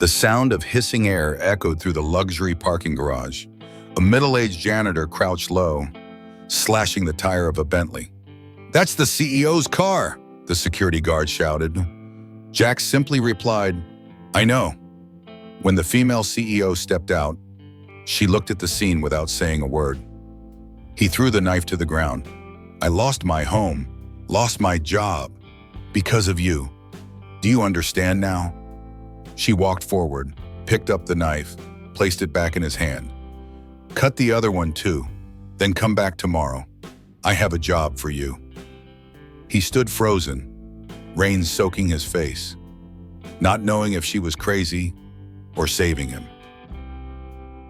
The sound of hissing air echoed through the luxury parking garage. A middle-aged janitor crouched low, slashing the tire of a Bentley. "That's the CEO's car," the security guard shouted. Jack simply replied, "I know." When the female CEO stepped out, she looked at the scene without saying a word. He threw the knife to the ground. "I lost my home, lost my job, because of you. Do you understand now?" She walked forward, picked up the knife, placed it back in his hand. "Cut the other one too, then come back tomorrow. I have a job for you." He stood frozen, rain soaking his face, not knowing if she was crazy or saving him.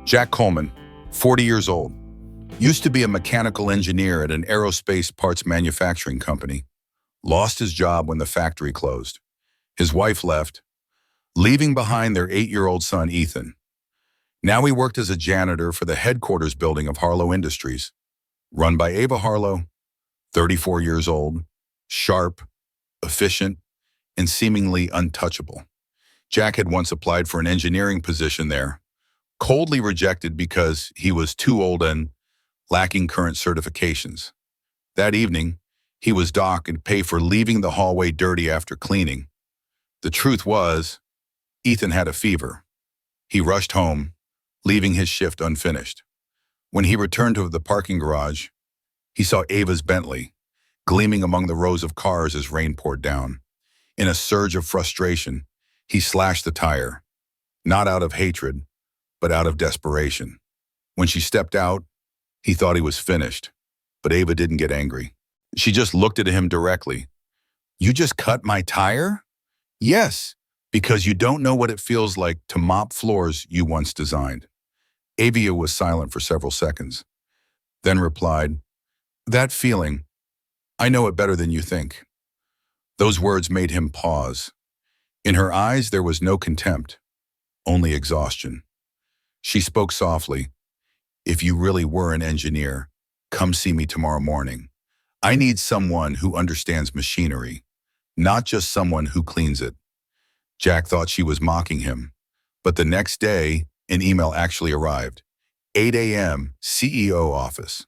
Jack Coleman, 40 years old, used to be a mechanical engineer at an aerospace parts manufacturing company. Lost his job when the factory closed. His wife left, leaving behind their 8-year-old son, Ethan. Now he worked as a janitor for the headquarters building of Harlow Industries, run by Ava Harlow, 34 years old, sharp, efficient, and seemingly untouchable. Jack had once applied for an engineering position there, coldly rejected because he was too old and lacking current certifications. That evening, he was docked and paid for leaving the hallway dirty after cleaning. The truth was, Ethan had a fever. He rushed home, leaving his shift unfinished. When he returned to the parking garage, he saw Ava's Bentley, gleaming among the rows of cars as rain poured down. In a surge of frustration, he slashed the tire, not out of hatred, but out of desperation. When she stepped out, he thought he was finished, but Ava didn't get angry. She just looked at him directly. "You just cut my tire?" "Yes, because you don't know what it feels like to mop floors you once designed." Ava was silent for several seconds, then replied, "That feeling, I know it better than you think." Those words made him pause. In her eyes, there was no contempt, only exhaustion. She spoke softly, "If you really were an engineer, come see me tomorrow morning. I need someone who understands machinery, not just someone who cleans it." Jack thought she was mocking him, but the next day, an email actually arrived. 8 a.m., CEO office.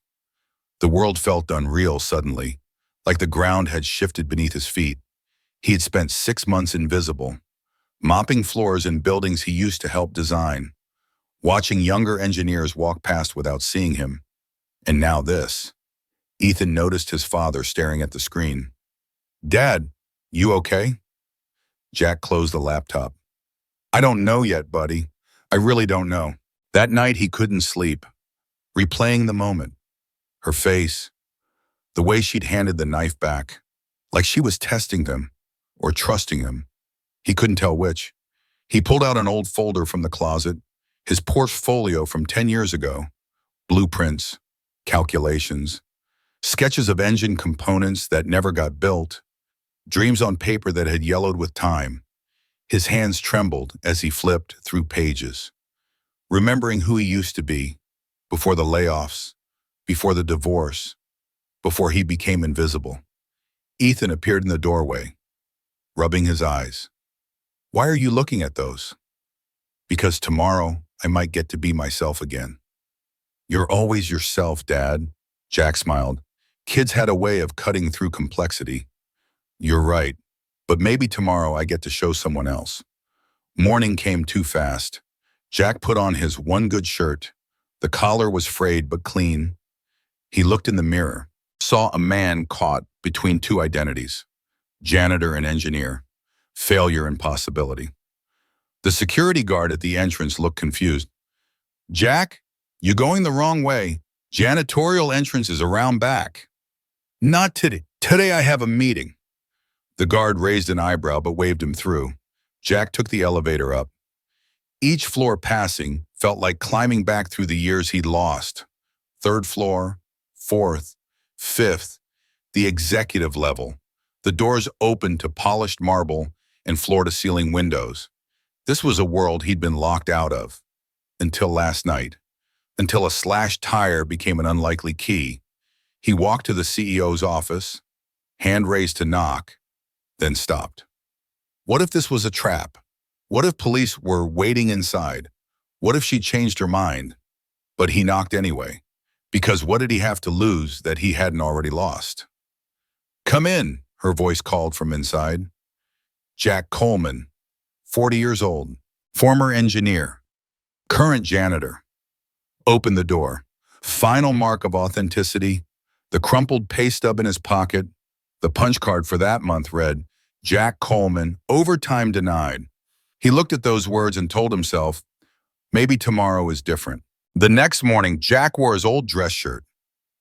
The world felt unreal suddenly, like the ground had shifted beneath his feet. He had spent 6 months invisible, mopping floors in buildings he used to help design, watching younger engineers walk past without seeing him. And now this. Ethan noticed his father staring at the screen. "Dad, you okay?" Jack closed the laptop. "I don't know yet, buddy. I really don't know." That night he couldn't sleep, replaying the moment. Her face, the way she'd handed the knife back, like she was testing them or trusting him. He couldn't tell which. He pulled out an old folder from the closet, his portfolio from 10 years ago, blueprints, calculations, sketches of engine components that never got built, dreams on paper that had yellowed with time. His hands trembled as he flipped through pages, remembering who he used to be, before the layoffs, before the divorce, before he became invisible. Ethan appeared in the doorway, rubbing his eyes. "Why are you looking at those?" "Because tomorrow I might get to be myself again." "You're always yourself, Dad." Jack smiled. Kids had a way of cutting through complexity. "You're right, but maybe tomorrow I get to show someone else." Morning came too fast. Jack put on his one good shirt. The collar was frayed but clean. He looked in the mirror, saw a man caught between two identities, janitor and engineer, failure and possibility. The security guard at the entrance looked confused. "Jack, you're going the wrong way. Janitorial entrance is around back." "Not today. Today I have a meeting." The guard raised an eyebrow but waved him through. Jack took the elevator up. Each floor passing felt like climbing back through the years he'd lost. 3rd floor, 4th, 5th, the executive level. The doors opened to polished marble and floor-to-ceiling windows. This was a world he'd been locked out of. Until last night. Until a slashed tire became an unlikely key. He walked to the CEO's office, hand raised to knock, then stopped. What if this was a trap? What if police were waiting inside? What if she changed her mind? But he knocked anyway. Because what did he have to lose that he hadn't already lost? "Come in," her voice called from inside. Jack Coleman, 40 years old, former engineer, current janitor, opened the door. Final mark of authenticity, the crumpled pay stub in his pocket. The punch card for that month read, "Jack Coleman, overtime denied." He looked at those words and told himself, maybe tomorrow is different. The next morning, Jack wore his old dress shirt,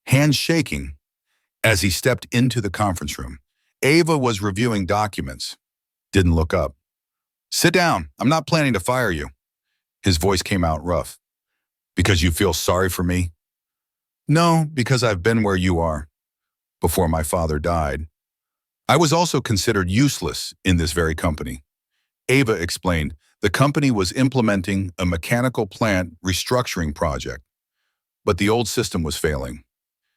hands shaking, as he stepped into the conference room. Ava was reviewing documents. Didn't look up. "Sit down. I'm not planning to fire you." His voice came out rough. "Because you feel sorry for me?" "No, because I've been where you are. Before my father died. I was also considered useless in this very company." Ava explained the company was implementing a mechanical plant restructuring project, but the old system was failing.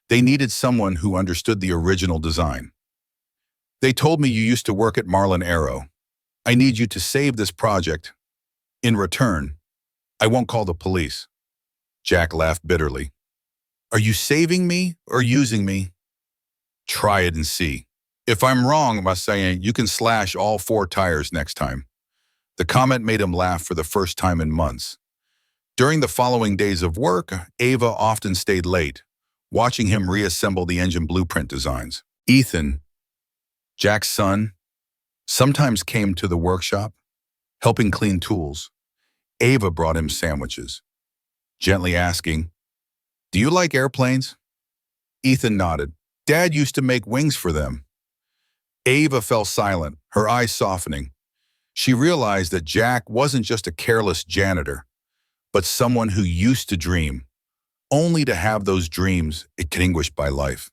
They needed someone who understood the original design. "They told me you used to work at Marlin Aero. I need you to save this project. In return, I won't call the police." Jack laughed bitterly. "Are you saving me or using me?" "Try it and see. If I'm wrong by saying you can slash all 4 tires next time." The comment made him laugh for the first time in months. During the following days of work, Ava often stayed late, watching him reassemble the engine blueprint designs. Ethan, Jack's son, sometimes came to the workshop, helping clean tools. Ava brought him sandwiches, gently asking, "Do you like airplanes?" Ethan nodded. "Dad used to make wings for them." Ava fell silent, her eyes softening. She realized that Jack wasn't just a careless janitor, but someone who used to dream, only to have those dreams extinguished by life.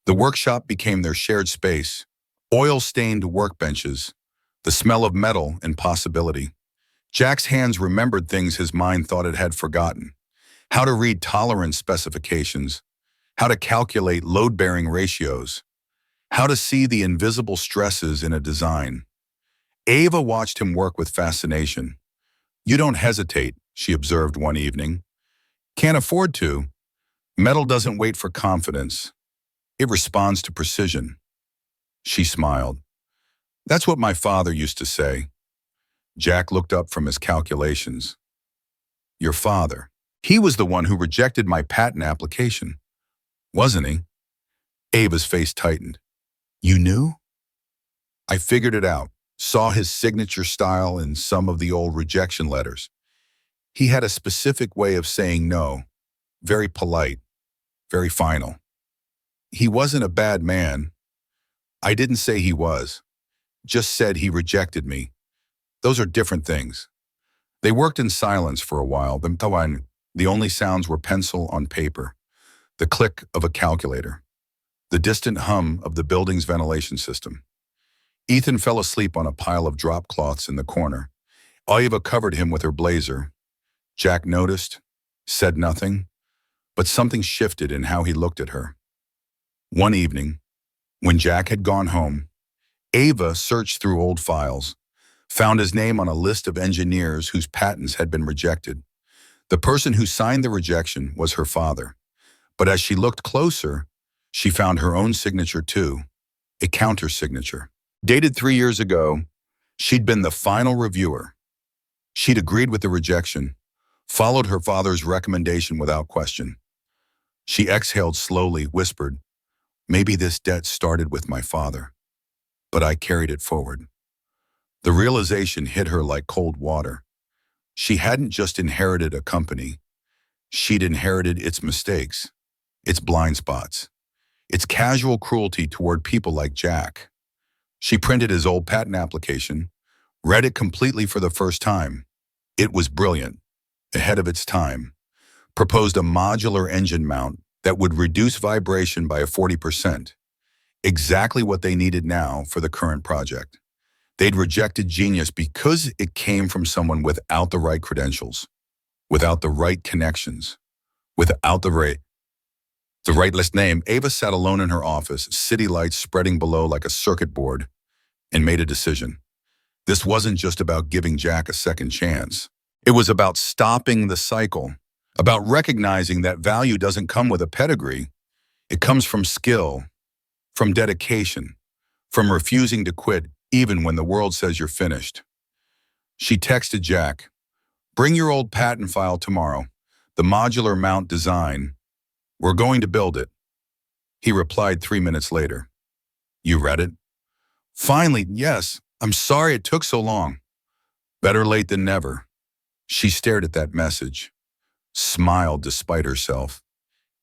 The workshop became their shared space, oil-stained workbenches, the smell of metal and possibility. Jack's hands remembered things his mind thought it had forgotten. How to read tolerance specifications, how to calculate load-bearing ratios, how to see the invisible stresses in a design. Ava watched him work with fascination. "You don't hesitate," she observed one evening. "Can't afford to. Metal doesn't wait for confidence. It responds to precision." She smiled. "That's what my father used to say." Jack looked up from his calculations. "Your father. He was the one who rejected my patent application, wasn't he?" Ava's face tightened. "You knew?" "I figured it out. Saw his signature style in some of the old rejection letters. He had a specific way of saying no, very polite, very final. He wasn't a bad man. I didn't say he was, just said he rejected me. Those are different things." They worked in silence for a while, then the only sounds were pencil on paper, the click of a calculator, the distant hum of the building's ventilation system. Ethan fell asleep on a pile of drop cloths in the corner. Ava covered him with her blazer. Jack noticed, said nothing, but something shifted in how he looked at her. One evening, when Jack had gone home, Ava searched through old files, found his name on a list of engineers whose patents had been rejected. The person who signed the rejection was her father. But as she looked closer, she found her own signature too, a counter-signature. Dated 3 years ago, she'd been the final reviewer. She'd agreed with the rejection, followed her father's recommendation without question. She exhaled slowly, whispered, "Maybe this debt started with my father, but I carried it forward." The realization hit her like cold water. She hadn't just inherited a company. She'd inherited its mistakes, its blind spots, its casual cruelty toward people like Jack. She printed his old patent application, read it completely for the first time. It was brilliant, ahead of its time. Proposed a modular engine mount that would reduce vibration by 40%, exactly what they needed now for the current project. They'd rejected genius because it came from someone without the right credentials, without the right connections, without the right list name. Ava sat alone in her office, city lights spreading below like a circuit board, and made a decision. This wasn't just about giving Jack a second chance. It was about stopping the cycle, about recognizing that value doesn't come with a pedigree. It comes from skill, from dedication, from refusing to quit even when the world says you're finished. She texted Jack, "Bring your old patent file tomorrow. The modular mount design. We're going to build it." He replied 3 minutes later. "You read it?" "Finally, yes. I'm sorry it took so long." "Better late than never." She stared at that message, smiled despite herself.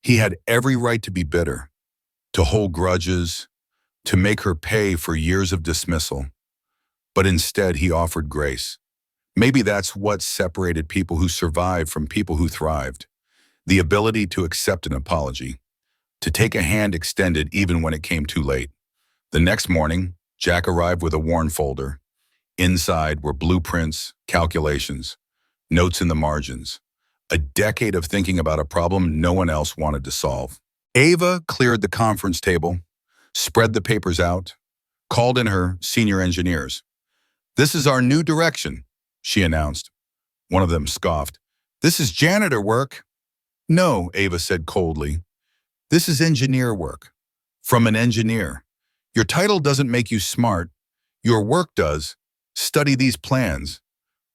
He had every right to be bitter, to hold grudges, to make her pay for years of dismissal. But instead, he offered grace. Maybe that's what separated people who survived from people who thrived. The ability to accept an apology, to take a hand extended even when it came too late. The next morning, Jack arrived with a worn folder. Inside were blueprints, calculations, notes in the margins. A decade of thinking about a problem no one else wanted to solve. Ava cleared the conference table, spread the papers out, called in her senior engineers. "This is our new direction," she announced. One of them scoffed. "This is janitor work." "No," Ava said coldly. "This is engineer work. From an engineer. Your title doesn't make you smart. Your work does. Study these plans.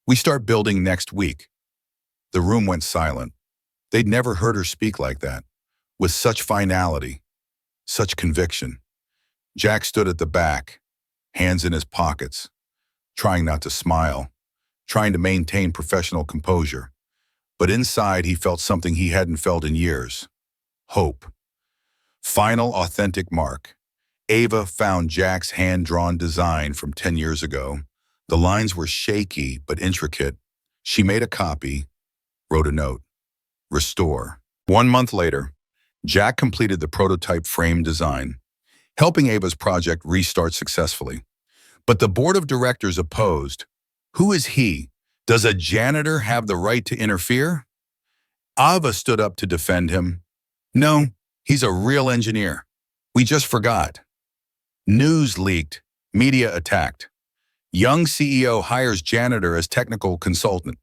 We start building next week." The room went silent. They'd never heard her speak like that, with such finality, such conviction. Jack stood at the back, hands in his pockets, trying not to smile, trying to maintain professional composure. But inside, he felt something he hadn't felt in years. Hope. Final authentic mark. Ava found Jack's hand-drawn design from 10 years ago. The lines were shaky but intricate. She made a copy, wrote a note. Restore. 1 month later, Jack completed the prototype frame design, helping Ava's project restart successfully. But the board of directors opposed. Who is he? Does a janitor have the right to interfere? Ava stood up to defend him. "No, he's a real engineer. We just forgot." News leaked. Media attacked. Young CEO hires janitor as technical consultant.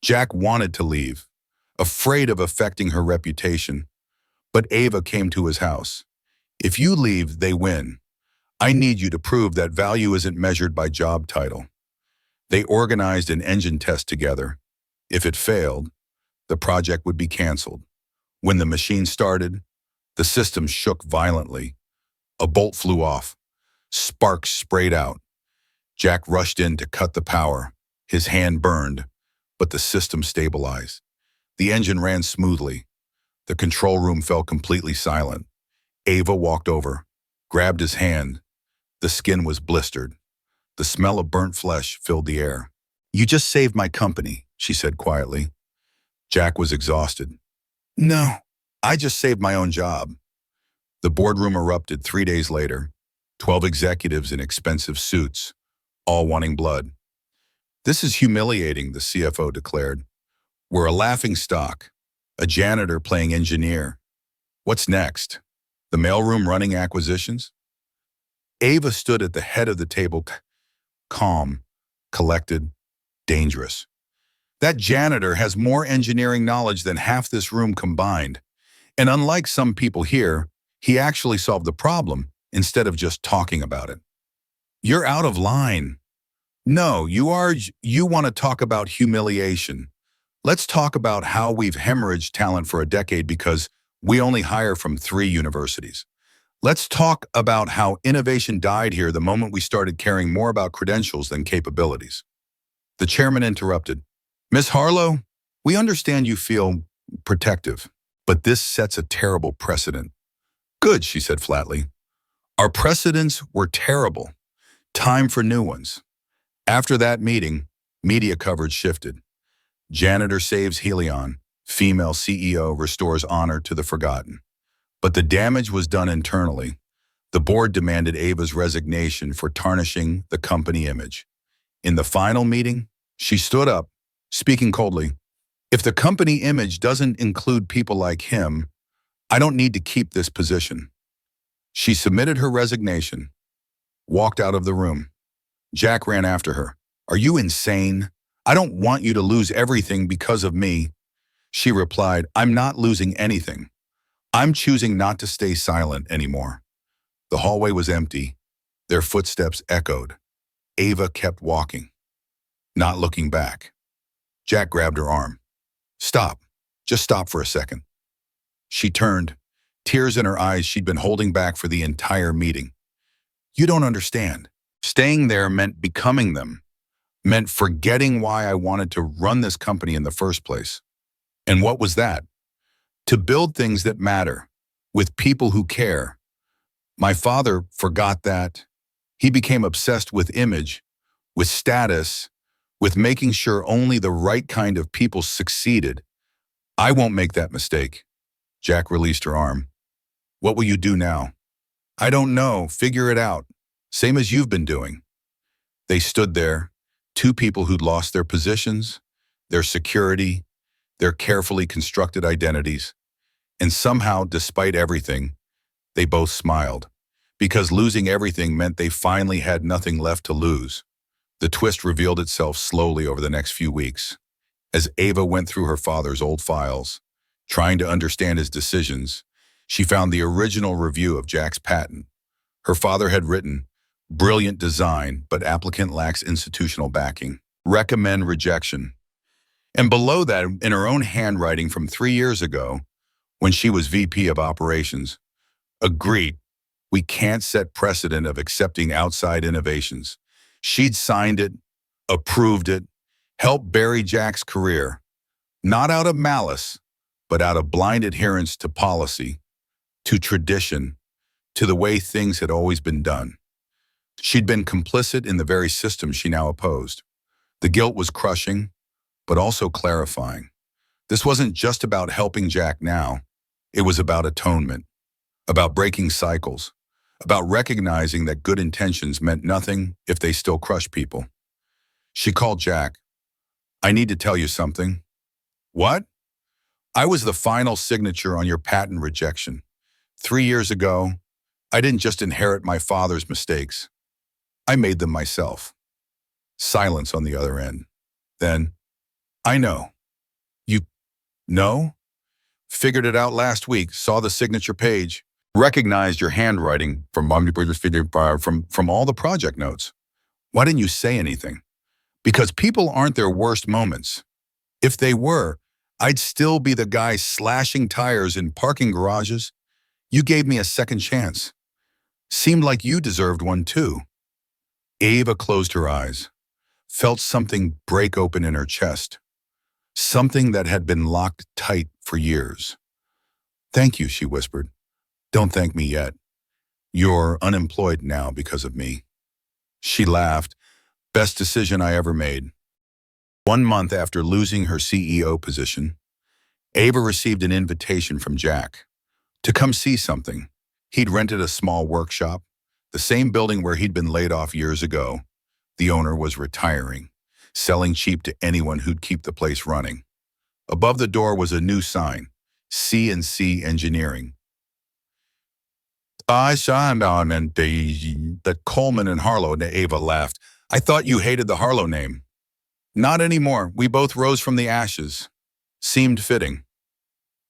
Jack wanted to leave, afraid of affecting her reputation. But Ava came to his house. "If you leave, they win. I need you to prove that value isn't measured by job title." They organized an engine test together. If it failed, the project would be canceled. When the machine started, the system shook violently. A bolt flew off. Sparks sprayed out. Jack rushed in to cut the power. His hand burned, but the system stabilized. The engine ran smoothly. The control room fell completely silent. Ava walked over, grabbed his hand. The skin was blistered. The smell of burnt flesh filled the air. "You just saved my company," she said quietly. Jack was exhausted. "No, I just saved my own job." The boardroom erupted 3 days later. 12 executives in expensive suits, all wanting blood. "This is humiliating," the CFO declared. "We're a laughing stock, a janitor playing engineer. What's next? The mailroom running acquisitions?" Ava stood at the head of the table, calm, collected, dangerous. "That janitor has more engineering knowledge than half this room combined. And unlike some people here, he actually solved the problem instead of just talking about it." "You're out of line." "No, you are. You want to talk about humiliation. Let's talk about how we've hemorrhaged talent for a decade because we only hire from 3 universities. Let's talk about how innovation died here the moment we started caring more about credentials than capabilities." The chairman interrupted. "Miss Harlow, we understand you feel protective, but this sets a terrible precedent." "Good," she said flatly. "Our precedents were terrible. Time for new ones." After that meeting, media coverage shifted. Janitor saves Helion. Female CEO restores honor to the forgotten. But the damage was done internally. The board demanded Ava's resignation for tarnishing the company image. In the final meeting, she stood up, speaking coldly. "If the company image doesn't include people like him, I don't need to keep this position." She submitted her resignation, walked out of the room. Jack ran after her. Are you insane? I don't want you to lose everything because of me. She replied, I'm not losing anything. I'm choosing not to stay silent anymore. The hallway was empty. Their footsteps echoed. Ava kept walking, not looking back. Jack grabbed her arm. Stop. Just stop for a second. She turned, tears in her eyes she'd been holding back for the entire meeting. You don't understand. Staying there meant becoming them, meant forgetting why I wanted to run this company in the first place. And what was that? To build things that matter, with people who care. My father forgot that. He became obsessed with image, with status, with making sure only the right kind of people succeeded. I won't make that mistake. Jack released her arm. What will you do now? I don't know. Figure it out. Same as you've been doing. They stood there, two people who'd lost their positions, their security, their carefully constructed identities. And somehow, despite everything, they both smiled. Because losing everything meant they finally had nothing left to lose. The twist revealed itself slowly over the next few weeks. As Ava went through her father's old files, trying to understand his decisions, she found the original review of Jack's patent. Her father had written, brilliant design, but applicant lacks institutional backing. Recommend rejection. And below that, in her own handwriting from 3 years ago, when she was VP of Operations, agreed, we can't set precedent of accepting outside innovations. She'd signed it, approved it, helped bury Jack's career, not out of malice, but out of blind adherence to policy, to tradition, to the way things had always been done. She'd been complicit in the very system she now opposed. The guilt was crushing, but also clarifying. This wasn't just about helping Jack now. It was about atonement, about breaking cycles, about recognizing that good intentions meant nothing if they still crushed people. She called Jack. I need to tell you something. What? I was the final signature on your patent rejection. 3 years ago, I didn't just inherit my father's mistakes. I made them myself. Silence on the other end. Then, I know. You know? Figured it out last week, saw the signature page, recognized your handwriting from all the project notes. Why didn't you say anything? Because people aren't their worst moments. If they were, I'd still be the guy slashing tires in parking garages. You gave me a second chance. Seemed like you deserved one too. Ava closed her eyes, felt something break open in her chest, something that had been locked tight for years. Thank you, she whispered. Don't thank me yet. You're unemployed now because of me. She laughed. Best decision I ever made. 1 month after losing her CEO position, Ava received an invitation from Jack to come see something. He'd rented a small workshop, the same building where he'd been laid off years ago. The owner was retiring, selling cheap to anyone who'd keep the place running. Above the door was a new sign, C&C Engineering. I saw him on that Coleman and Harlow, and Ava laughed. I thought you hated the Harlow name. Not anymore. We both rose from the ashes. Seemed fitting.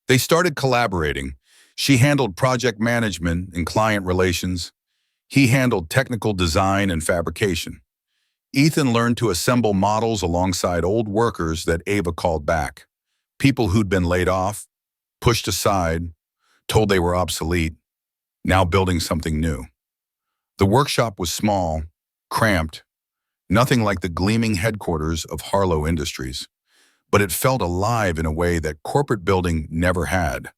They started collaborating. She handled project management and client relations. He handled technical design and fabrication. Ethan learned to assemble models alongside old workers that Ava called back. People who'd been laid off, pushed aside, told they were obsolete, now building something new. The workshop was small, cramped, nothing like the gleaming headquarters of Harlow Industries, but it felt alive in a way that corporate building never had.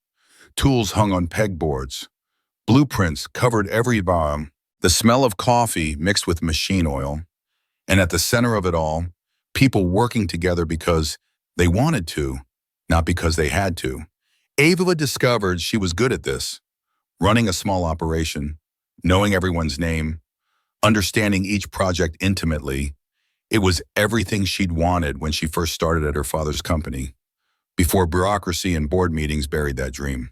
Tools hung on pegboards, blueprints covered every bar, the smell of coffee mixed with machine oil, and at the center of it all, people working together because they wanted to, not because they had to. Ava discovered she was good at this, running a small operation, knowing everyone's name, understanding each project intimately. It was everything she'd wanted when she first started at her father's company, before bureaucracy and board meetings buried that dream.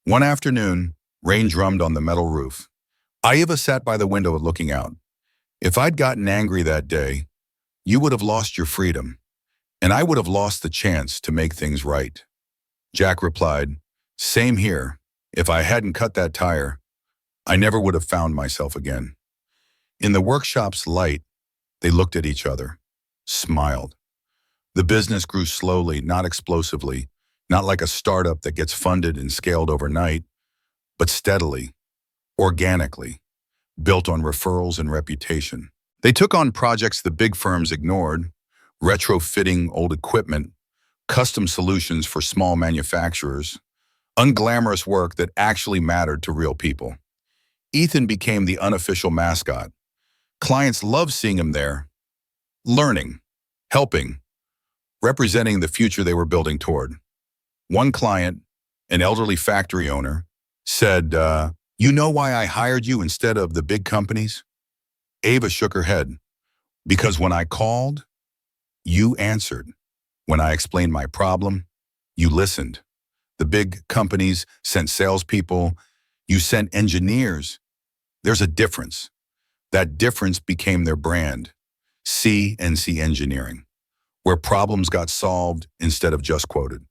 One afternoon, rain drummed on the metal roof. Ava sat by the window looking out. If I'd gotten angry that day, you would have lost your freedom, and I would have lost the chance to make things right. Jack replied, "Same here. If I hadn't cut that tire, I never would have found myself again." In the workshop's light, they looked at each other, smiled. The business grew slowly, not explosively, not like a startup that gets funded and scaled overnight, but steadily, organically, built on referrals and reputation. They took on projects the big firms ignored, retrofitting old equipment, custom solutions for small manufacturers, unglamorous work that actually mattered to real people. Ethan became the unofficial mascot. Clients loved seeing him there, learning, helping, representing the future they were building toward. One client, an elderly factory owner, said, "You know why I hired you instead of the big companies?" Ava shook her head. "Because when I called, you answered. When I explained my problem, you listened. The big companies sent salespeople. You sent engineers. There's a difference. That difference became their brand, CNC Engineering, where problems got solved instead of just quoted."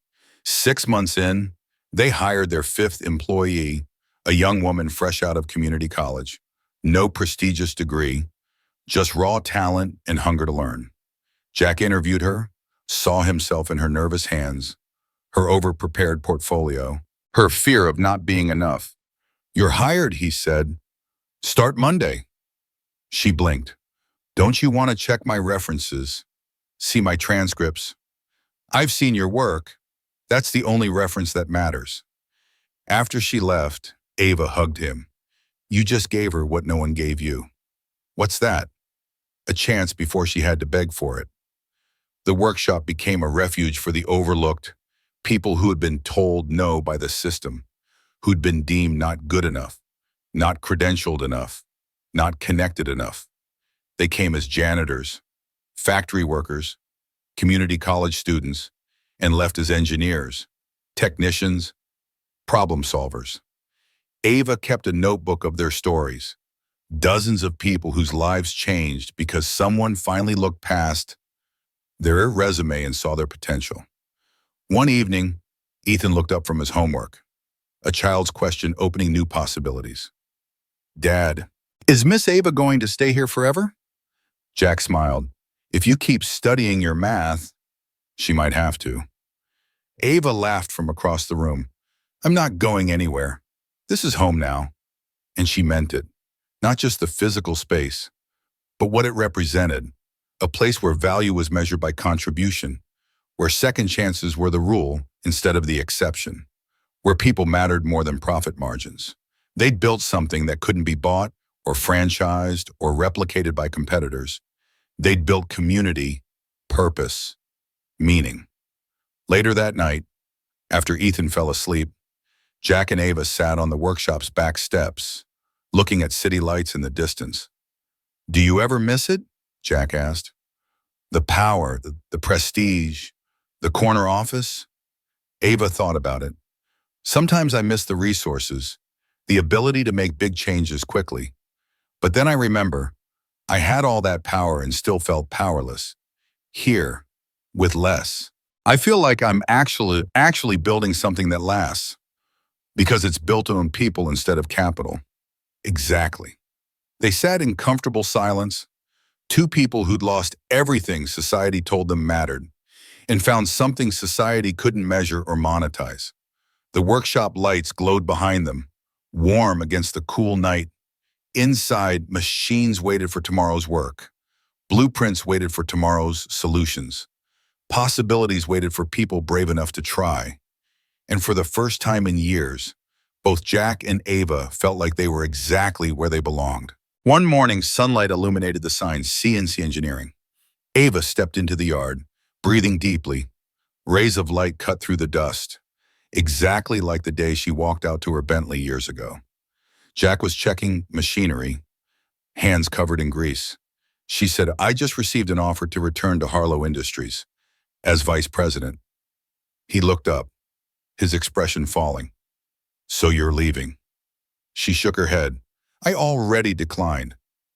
6 months in, they hired their fifth employee, a young woman fresh out of community college. No prestigious degree, just raw talent and hunger to learn. Jack interviewed her, saw himself in her nervous hands, her over-prepared portfolio, her fear of not being enough. "You're hired," he said. "Start Monday." She blinked. "Don't you want to check my references? See my transcripts? I've seen your work. That's the only reference that matters." After she left, Ava hugged him. "You just gave her what no one gave you." "What's that?" "A chance before she had to beg for it." The workshop became a refuge for the overlooked, people who had been told no by the system, who'd been deemed not good enough, not credentialed enough, not connected enough. They came as janitors, factory workers, community college students, and left as engineers, technicians, problem solvers. Ava kept a notebook of their stories, dozens of people whose lives changed because someone finally looked past their resume and saw their potential. One evening, Ethan looked up from his homework, a child's question opening new possibilities. "Dad, is Miss Ava going to stay here forever?" Jack smiled. "If you keep studying your math, she might have to." Ava laughed from across the room. "I'm not going anywhere. This is home now." And she meant it. Not just the physical space, but what it represented. A place where value was measured by contribution, where second chances were the rule instead of the exception, where people mattered more than profit margins. They'd built something that couldn't be bought or franchised or replicated by competitors. They'd built community, purpose, meaning. Later that night, after Ethan fell asleep, Jack and Ava sat on the workshop's back steps, looking at city lights in the distance. "Do you ever miss it?" Jack asked. "The power, the prestige, the corner office?" Ava thought about it. "Sometimes I miss the resources, the ability to make big changes quickly. But then I remember, I had all that power and still felt powerless. Here, with less. I feel like I'm actually building something that lasts, because it's built on people instead of capital." Exactly. They sat in comfortable silence, two people who'd lost everything society told them mattered, and found something society couldn't measure or monetize. The workshop lights glowed behind them, warm against the cool night. Inside, machines waited for tomorrow's work. Blueprints waited for tomorrow's solutions. Possibilities waited for people brave enough to try. And for the first time in years, both Jack and Ava felt like they were exactly where they belonged. One morning, sunlight illuminated the sign CNC Engineering. Ava stepped into the yard, breathing deeply. Rays of light cut through the dust, exactly like the day she walked out to her Bentley years ago. Jack was checking machinery, hands covered in grease. She said, "I just received an offer to return to Harlow Industries as vice president." He looked up, his expression falling. "So you're leaving?" She shook her head. "I already declined.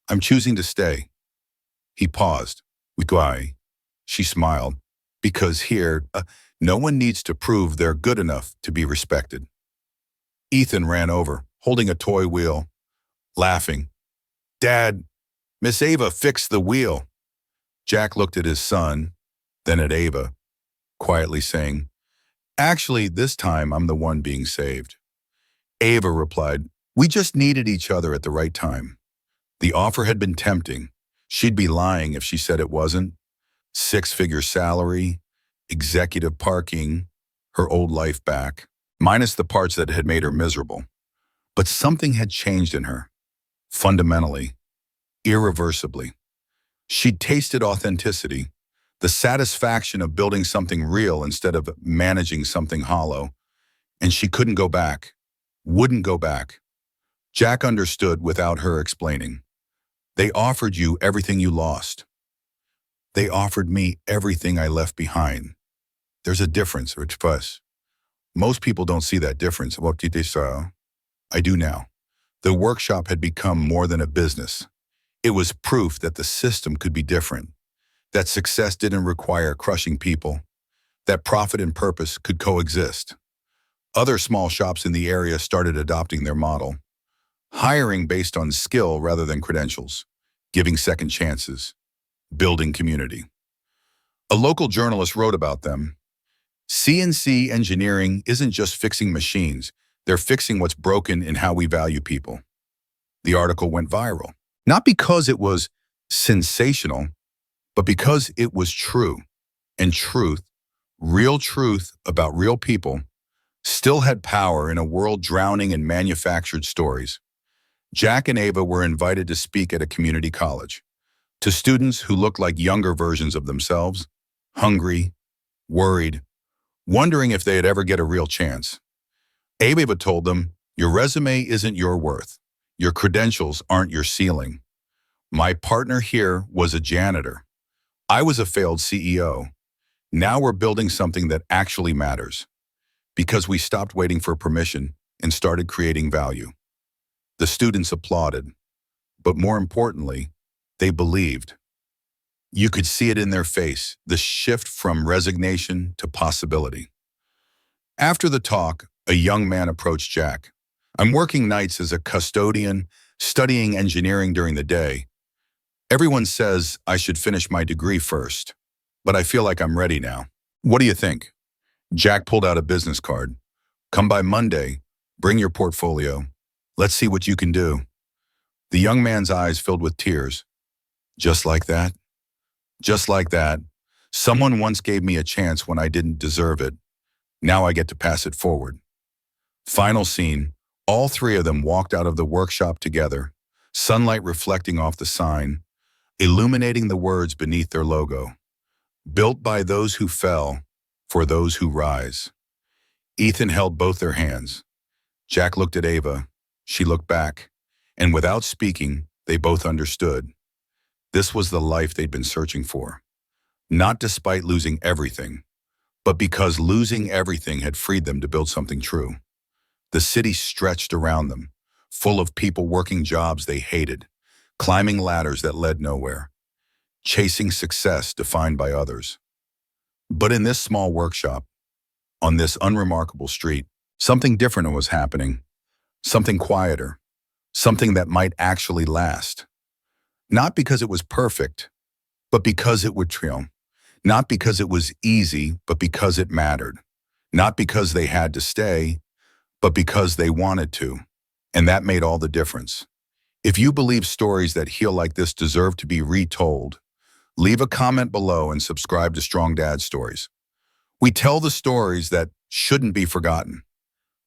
I'm choosing to stay. He paused. Why? She smiled. Because here, no one needs to prove they're good enough to be respected. Ethan ran over, holding a toy wheel, laughing. Dad, Miss Ava fixed the wheel. Jack looked at his son, then at Ava, quietly saying, Actually, this time I'm the one being saved. Ava replied, We just needed each other at the right time. The offer had been tempting. She'd be lying if she said it wasn't. Six-figure salary, executive parking, her old life back, minus the parts that had made her miserable. But something had changed in her, fundamentally, irreversibly. She'd tasted authenticity, the satisfaction of building something real instead of managing something hollow, and she couldn't go back, wouldn't go back. Jack understood without her explaining. They offered you everything you lost. They offered me everything I left behind. There's a difference, Rich Fuss. Most people don't see that difference. What did they say? I do now. The workshop had become more than a business. It was proof that the system could be different, that success didn't require crushing people, that profit and purpose could coexist. Other small shops in the area started adopting their model, hiring based on skill rather than credentials, giving second chances, building community. A local journalist wrote about them. CNC engineering isn't just fixing machines, they're fixing what's broken in how we value people. The article went viral, not because it was sensational, but because it was true. And truth, real truth about real people, still had power in a world drowning in manufactured stories. Jack and Ava were invited to speak at a community college, to students who looked like younger versions of themselves, hungry, worried, wondering if they'd ever get a real chance. Ava told them, Your resume isn't your worth. Your credentials aren't your ceiling. My partner here was a janitor. I was a failed CEO. Now we're building something that actually matters, because we stopped waiting for permission and started creating value. The students applauded, but more importantly, they believed. You could see it in their face, the shift from resignation to possibility. After the talk, a young man approached Jack. I'm working nights as a custodian, studying engineering during the day. Everyone says I should finish my degree first, but I feel like I'm ready now. What do you think? Jack pulled out a business card. Come by Monday, bring your portfolio. Let's see what you can do. The young man's eyes filled with tears. Just like that? Just like that. Someone once gave me a chance when I didn't deserve it. Now I get to pass it forward. Final scene. All three of them walked out of the workshop together, sunlight reflecting off the sign, illuminating the words beneath their logo. Built by those who fell, for those who rise. Ethan held both their hands. Jack looked at Ava. She looked back. And without speaking, they both understood. This was the life they'd been searching for. Not despite losing everything, but because losing everything had freed them to build something true. The city stretched around them, full of people working jobs they hated, climbing ladders that led nowhere, chasing success defined by others. But in this small workshop, on this unremarkable street, something different was happening, something quieter, something that might actually last. Not because it was perfect, but because it would triumph. Not because it was easy, but because it mattered. Not because they had to stay, but because they wanted to. And that made all the difference. If you believe stories that heal like this deserve to be retold, leave a comment below and subscribe to Strong Dad Stories. We tell the stories that shouldn't be forgotten,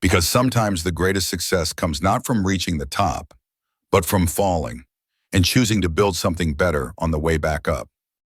because sometimes the greatest success comes not from reaching the top, but from falling and choosing to build something better on the way back up.